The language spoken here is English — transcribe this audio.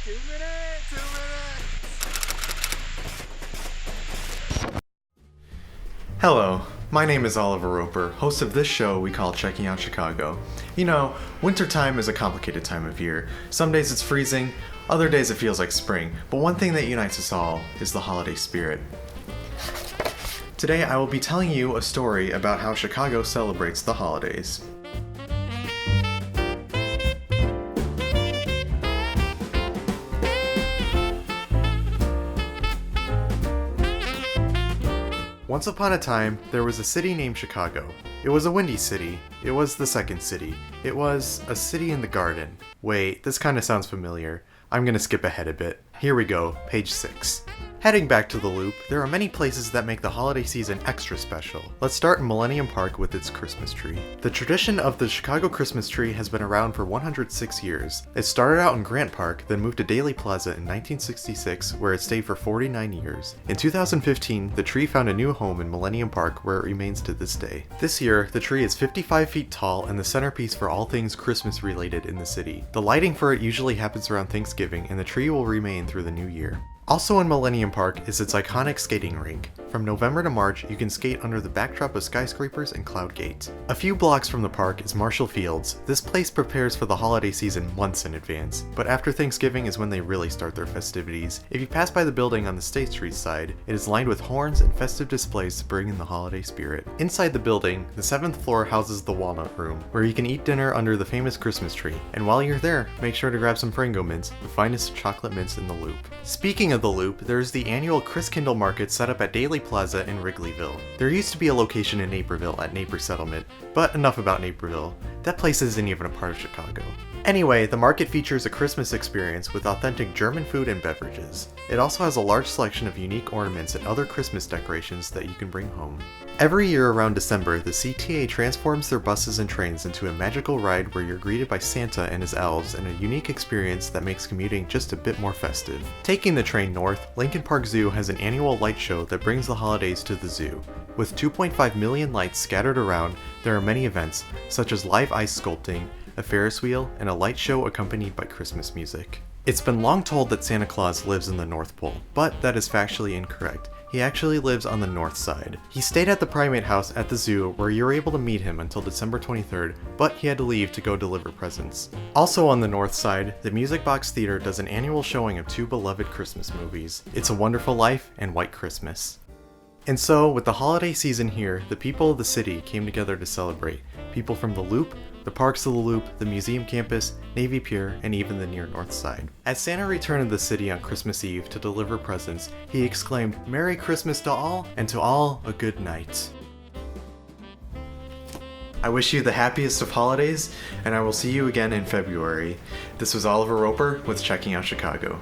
2 minutes. 2 minutes. Hello, my name is Oliver Roper, host of this show we call Checking Out Chicago. You know, wintertime is a complicated time of year. Some days it's freezing, other days it feels like spring, but one thing that unites us all is the holiday spirit. Today I will be telling you a story about how Chicago celebrates the holidays. Once upon a time, there was a city named Chicago. It was a windy city. It was the second city. It was a city in the garden. Wait, this kinda sounds familiar. I'm gonna skip ahead a bit. Here we go, page 6. Heading back to the loop, there are many places that make the holiday season extra special. Let's start in Millennium Park with its Christmas tree. The tradition of the Chicago Christmas tree has been around for 106 years. It started out in Grant Park, then moved to Daley Plaza in 1966, where it stayed for 49 years. In 2015, the tree found a new home in Millennium Park, where it remains to this day. This year, the tree is 55 feet tall and the centerpiece for all things Christmas related in the city. The lighting for it usually happens around Thanksgiving, and the tree will remain through the new year. Also in Millennium Park is its iconic skating rink. From November to March, you can skate under the backdrop of skyscrapers and Cloud Gate. A few blocks from the park is Marshall Fields. This place prepares for the holiday season months in advance, but after Thanksgiving is when they really start their festivities. If you pass by the building on the State Street side, it is lined with horns and festive displays to bring in the holiday spirit. Inside the building, the 7th floor houses the Walnut Room, where you can eat dinner under the famous Christmas tree. And while you're there, make sure to grab some Frango mints, the finest chocolate mints in the Loop. Speaking of the Loop, there's the annual Chris Kindle Market set up at Daley Plaza in Wrigleyville. There used to be a location in Naperville at Naper Settlement, but enough about Naperville. That place isn't even a part of Chicago. Anyway, the market features a Christmas experience with authentic German food and beverages. It also has a large selection of unique ornaments and other Christmas decorations that you can bring home. Every year around December, the CTA transforms their buses and trains into a magical ride where you're greeted by Santa and his elves in a unique experience that makes commuting just a bit more festive. Taking the train north, Lincoln Park Zoo has an annual light show that brings the holidays to the zoo. With 2.5 million lights scattered around, there are many events, such as live ice sculpting, a Ferris wheel, and a light show accompanied by Christmas music. It's been long told that Santa Claus lives in the North Pole, but that is factually incorrect. He actually lives on the north side. He stayed at the Primate House at the zoo where you were able to meet him until December 23rd, but he had to leave to go deliver presents. Also on the north side, the Music Box Theater does an annual showing of two beloved Christmas movies, It's a Wonderful Life and White Christmas. And so, with the holiday season here, the people of the city came together to celebrate. People from the Loop, the parks of the Loop, the museum campus, Navy Pier, and even the near north side. As Santa returned to the city on Christmas Eve to deliver presents, he exclaimed, "Merry Christmas to all, and to all a good night." I wish you the happiest of holidays, and I will see you again in February. This was Oliver Roper with Checking Out Chicago.